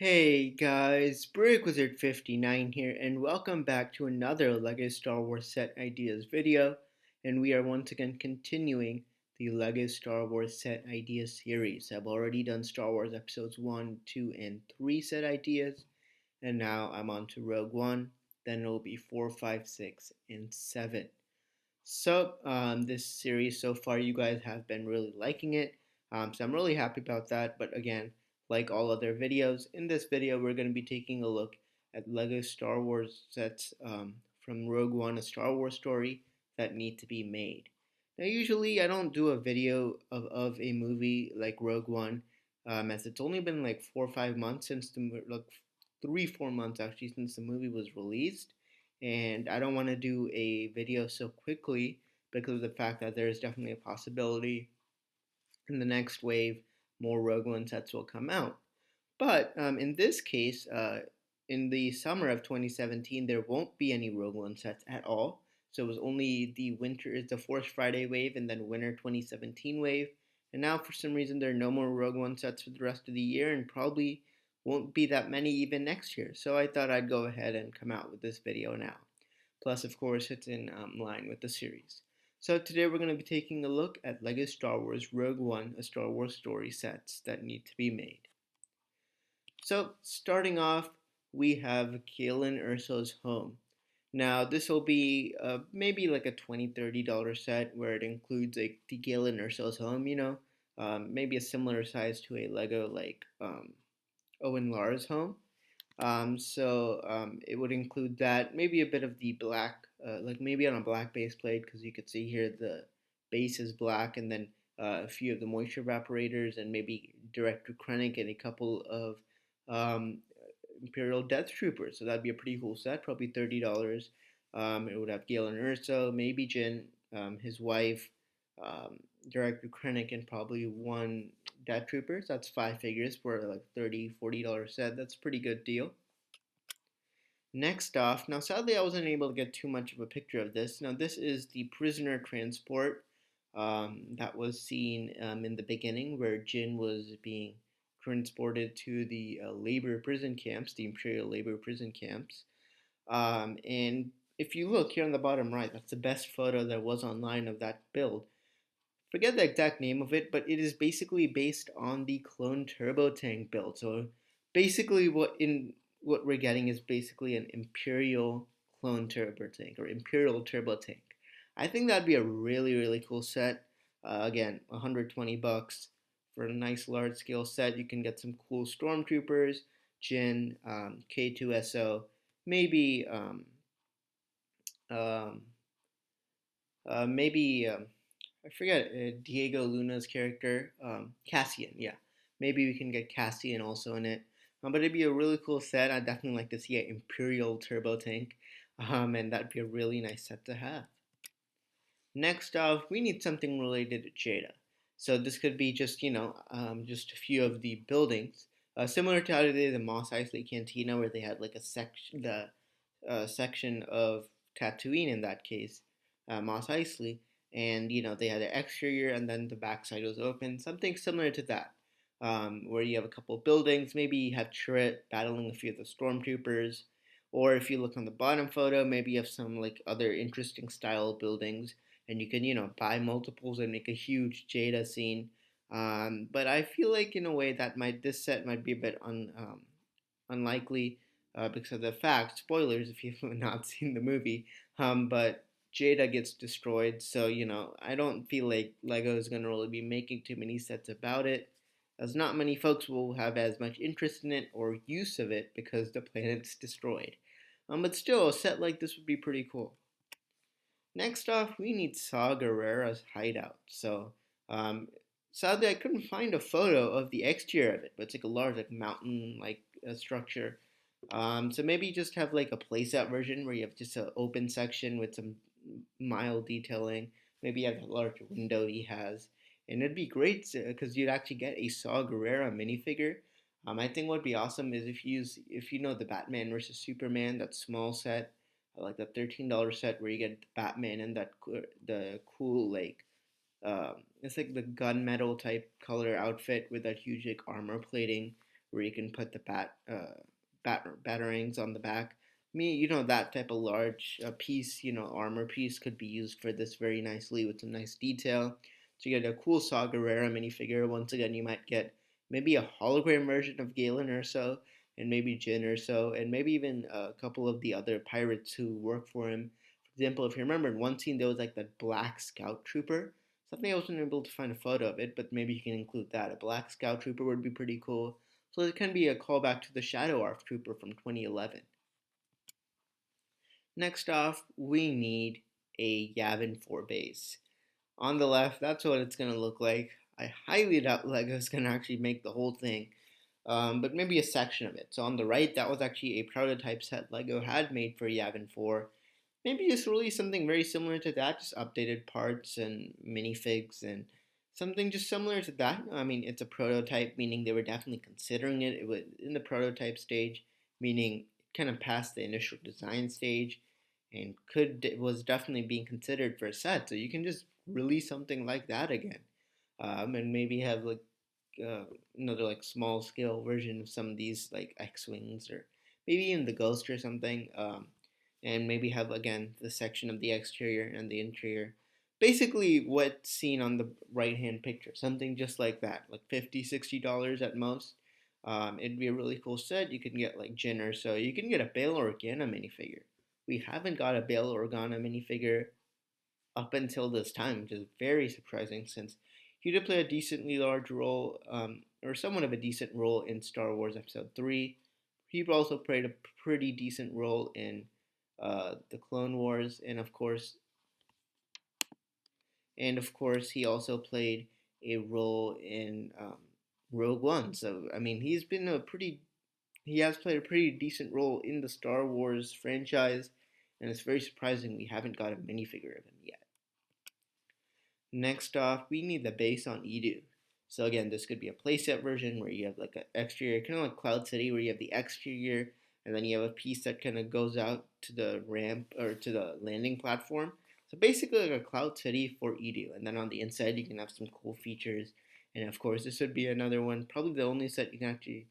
Hey guys, BrickWizard59 here, and welcome back to another LEGO Star Wars Set Ideas video. And we are once again continuing the LEGO Star Wars Set Ideas series. I've already done Star Wars Episodes 1, 2, and 3 set ideas, and now I'm on to Rogue One. Then it'll be 4, 5, 6, and 7. This series so far, you guys have been really liking it. So I'm really happy about that. But again, like all other videos, in this video, we're going to be taking a look at LEGO Star Wars sets from Rogue One, a Star Wars story that need to be made. Now, usually I don't do a video of a movie like Rogue One, as it's only been like 4 or 5 months since like 3, 4 months actually since the movie was released, and I don't want to do a video so quickly because of the fact that there is definitely a possibility in the next wave more Rogue One sets will come out. But in this case, in the summer of 2017, there won't be any Rogue One sets at all. So it was only the Force Friday wave and then winter 2017 wave. And now for some reason there are no more Rogue One sets for the rest of the year and probably won't be that many even next year. So I thought I'd go ahead and come out with this video now. Plus, of course, it's in line with the series. So today we're going to be taking a look at LEGO Star Wars Rogue One, a Star Wars story sets that need to be made. So starting off, we have Galen Erso's home. Now this will be maybe like a $20-$30 set where it includes like the Galen Erso's home, maybe a similar size to a Lego like Owen Lara's home. It would include that, maybe a bit of the black, like maybe on a black base plate, because you could see here the base is black, and then a few of the moisture evaporators, and maybe Director Krennic and a couple of um, Imperial Death Troopers. So that'd be a pretty cool set, probably $30. It would have Galen Erso, maybe Jyn, his wife, um, Director Krennic, and probably one Death Troopers. That's 5 figures for like $30-$40 set. That's a pretty good deal. Next off, now sadly I wasn't able to get too much of a picture of this. Now this is the prisoner transport that was seen in the beginning where Jyn was being transported to the labor prison camps, the Imperial labor prison camps. And if you look here on the bottom right, that's the best photo there was online of that build. Forget the exact name of it, but it is basically based on the clone turbo tank build. So basically what we're getting is basically an Imperial clone turbo tank or Imperial turbo tank. I think that'd be a really cool set. Again, 120 bucks for a nice large scale set. You can get some cool stormtroopers, Jyn, K2SO, maybe um, maybe I forget Diego Luna's character, Cassian. Yeah, maybe we can get Cassian also in it. But it'd be a really cool set. I'd definitely like to see an Imperial turbo tank, and that'd be a really nice set to have. Next off, we need something related to Jada. So this could be just just a few of the buildings, similar to how they did the Mos Eisley Cantina, where they had like the section of Tatooine in that case, Mos Eisley, and they had the exterior and then the backside was open, something similar to that, where you have a couple of buildings. Maybe you have Chirrut battling a few of the stormtroopers, or if you look on the bottom photo, maybe you have some like other interesting style buildings, and you can buy multiples and make a huge Jada scene. But I feel like in a way that this set might be a bit unlikely because of the fact, spoilers if you've not seen the movie, but Jada gets destroyed. So, I don't feel like Lego is going to really be making too many sets about it, as not many folks will have as much interest in it or use of it because the planet's destroyed. But still, a set like this would be pretty cool. Next off, we need Saw Gerrera's hideout. So, sadly, I couldn't find a photo of the exterior of it, but it's like a large, like mountain-like structure. So maybe just have like a playset version where you have just an open section with some mild detailing. Maybe you have a large window he has, and it'd be great because you'd actually get a Saw Gerrera minifigure. I think what'd be awesome is if you know the Batman versus Superman, that small set, like the $13 set where you get Batman and the cool like it's like the gunmetal type color outfit with that huge like armor plating where you can put the batarangs on the back. That type of large piece, armor piece could be used for this very nicely with some nice detail. So you get a cool Saw Gerrera minifigure. Once again, you might get maybe a hologram version of Galen Erso, and maybe Jyn Erso, and maybe even a couple of the other pirates who work for him. For example, if you remember in one scene, there was like that black scout trooper. Something I wasn't able to find a photo of it, but maybe you can include that. A black scout trooper would be pretty cool. So it can be a callback to the Shadow Arc trooper from 2011. Next off, we need a Yavin 4 base. On the left, that's what it's going to look like. I highly doubt Lego's going to actually make the whole thing, but maybe a section of it. So on the right, that was actually a prototype set Lego had made for Yavin 4. Maybe just release something very similar to that, just updated parts and minifigs and something just similar to that. I mean, it's a prototype, meaning they were definitely considering it. It was in the prototype stage, meaning kind of past the initial design stage, and could was definitely being considered for a set. So you can just release something like that again, and maybe have like uh, another like small scale version of some of these like X wings or maybe even the Ghost or something, and maybe have again the section of the exterior and the interior. Basically, what's seen on the right hand picture, something just like that, like $50, $60 at most. It'd be a really cool set. You can get like Jyn Erso. You can get a Bail Organa minifigure. We haven't got a Bail Organa minifigure up until this time, which is very surprising since he did play a decently large role, or somewhat of a decent role in Star Wars Episode 3. He also played a pretty decent role in the Clone Wars, and of course, he also played a role in Rogue One. So I mean, he has played a pretty decent role in the Star Wars franchise, and it's very surprising we haven't got a minifigure of him yet. Next off, we need the base on Edu. So again, this could be a playset version where you have like an exterior, kind of like Cloud City, where you have the exterior, and then you have a piece that kind of goes out to the ramp or to the landing platform. So basically like a Cloud City for Edu. And then on the inside, you can have some cool features. And of course, this would be another one, probably the only set you can actually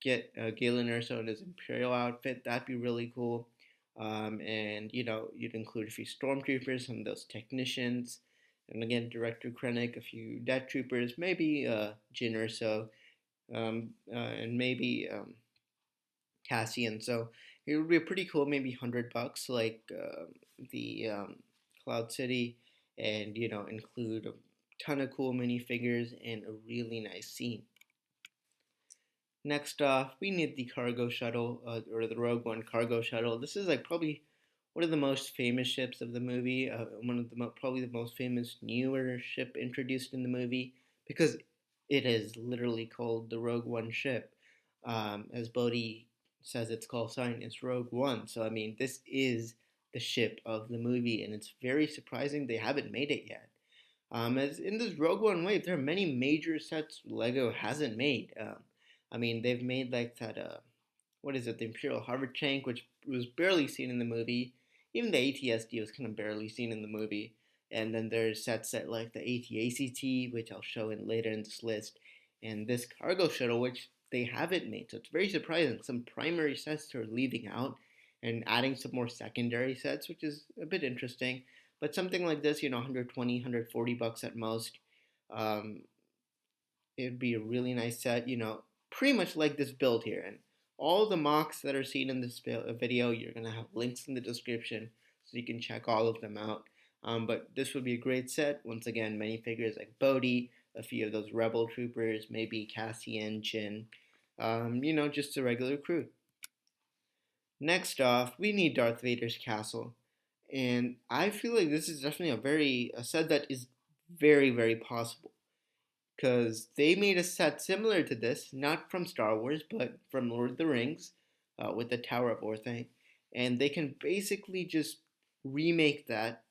get Galen Erso in his Imperial outfit. That'd be really cool. And you'd include a few stormtroopers, some of those technicians, and again, Director Krennic, a few Death Troopers, maybe Jyn Erso, and maybe Cassian. So it would be pretty cool, maybe $100, like the Cloud City, and include a ton of cool minifigures and a really nice scene. Next off, we need the cargo shuttle, or the Rogue One cargo shuttle. This is like probably one of the most famous ships of the movie, one of probably the most famous newer ship introduced in the movie, because it is literally called the Rogue One ship. As Bodhi says, its call sign is Rogue One. So I mean, this is the ship of the movie, and it's very surprising they haven't made it yet. As in this Rogue One wave, there are many major sets Lego hasn't made. I mean, they've made like that. What is it? The Imperial Harvard tank, which was barely seen in the movie. Even the ATSD was kind of barely seen in the movie. And then there's sets that like the AT-ACT, which I'll show in later in this list, and this cargo shuttle, which they haven't made. So it's very surprising. Some primary sets are leaving out and adding some more secondary sets, which is a bit interesting. But something like this, 120, $140 at most. Um, it'd be a really nice set, pretty much like this build here. And all the mocks that are seen in this video, you're going to have links in the description so you can check all of them out. But this would be a great set. Once again, many figures like Bodhi, a few of those Rebel Troopers, maybe Cassian, Jyn, just a regular crew. Next off, we need Darth Vader's castle. And I feel like this is definitely a set that is very, very possible, because they made a set similar to this, not from Star Wars, but from Lord of the Rings, with the Tower of Orthanc, and they can basically just remake that,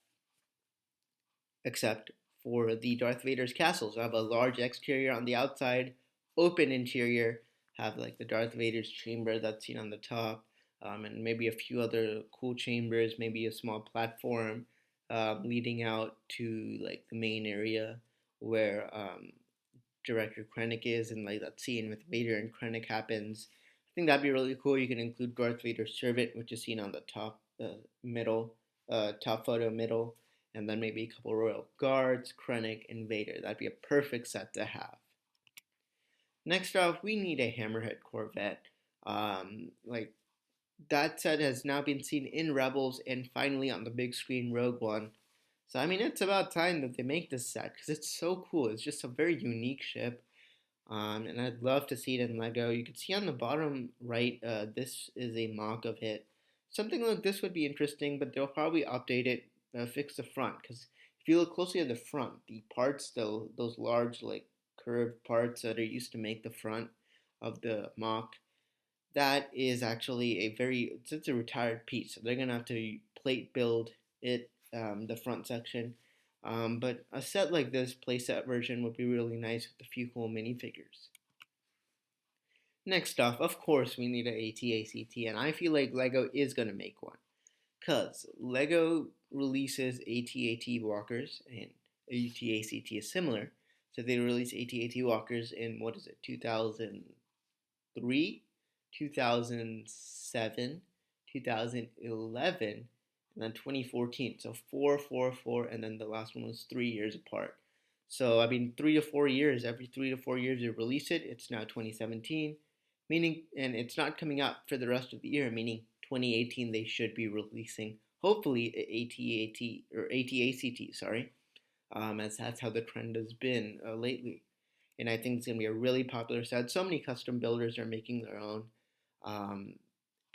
except for the Darth Vader's castle. So have a large exterior on the outside, open interior, have like the Darth Vader's chamber that's seen on the top, and maybe a few other cool chambers, maybe a small platform leading out to like the main area where Director Krennic is, and like that scene with Vader and Krennic happens. I think that'd be really cool. You can include Darth Vader's servant, which is seen on the top middle, top photo middle, and then maybe a couple royal guards, Krennic, and Vader. That'd be a perfect set to have. Next off, we need a Hammerhead Corvette. Like that set has now been seen in Rebels and finally on the big screen Rogue One. So I mean, it's about time that they make this set because it's so cool. It's just a very unique ship, and I'd love to see it in Lego. You can see on the bottom right, this is a mock of it. Something like this would be interesting, but they'll probably update it, fix the front. Because if you look closely at the front, the parts, those large like curved parts that are used to make the front of the mock, that is actually it's a retired piece. So they're gonna have to plate build it, the front section. But a set like this playset version would be really nice with a few cool minifigures. Next off, of course, we need an AT-ACT, and I feel like Lego is gonna make one, cause Lego releases AT-AT walkers, and AT-ACT is similar. So they release AT-AT walkers in what is it, 2003, 2007, 2011, and then 2014. So four, four, four, and then the last one was 3 years apart. So I mean, 3 to 4 years. Every 3 to 4 years you release it. It's now 2017, meaning, and it's not coming out for the rest of the year. Meaning 2018 they should be releasing hopefully AT-AT or AT-ACT. Sorry, as that's how the trend has been lately. And I think it's going to be a really popular set. So many custom builders are making their own. Um,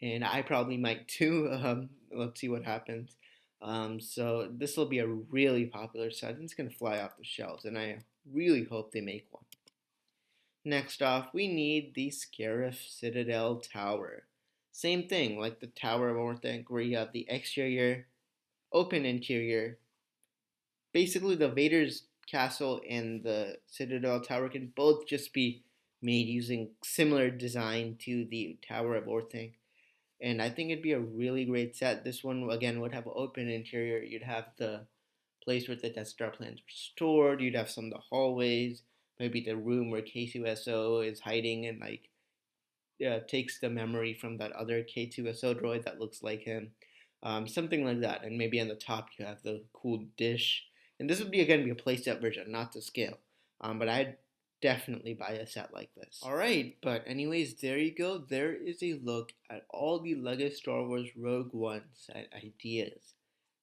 and I probably might too. Let's see what happens. So this will be a really popular set, and it's going to fly off the shelves, and I really hope they make one. Next off, we need the Scarif Citadel Tower. Same thing, like the Tower of Orthanc, where you have the exterior, open interior. Basically, the Vader's castle and the Citadel Tower can both just be made using similar design to the Tower of Orthanc. And I think it'd be a really great set. This one again would have an open interior. You'd have the place where the Death Star plans are stored. You'd have some of the hallways, maybe the room where K2SO is hiding and like takes the memory from that other K2SO droid that looks like him, something like that. And maybe on the top you have the cool dish. And this would be again be a playset version, not to scale. But I'd definitely buy a set like this. Alright, but anyways, there you go. There is a look at all the LEGO Star Wars Rogue One set ideas.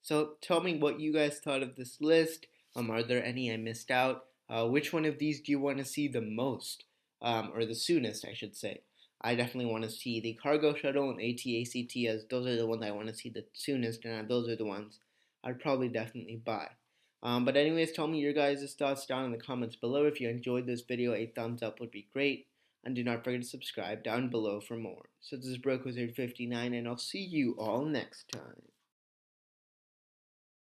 So tell me what you guys thought of this list. Are there any I missed out? Which one of these do you want to see the most? Or the soonest, I should say. I definitely want to see the cargo shuttle and AT-ACT, as those are the ones I want to see the soonest, and those are the ones I'd probably definitely buy. But anyways, tell me your guys' thoughts down in the comments below. If you enjoyed this video, a thumbs up would be great. And do not forget to subscribe down below for more. So this is BrokeWizard59, and I'll see you all next time.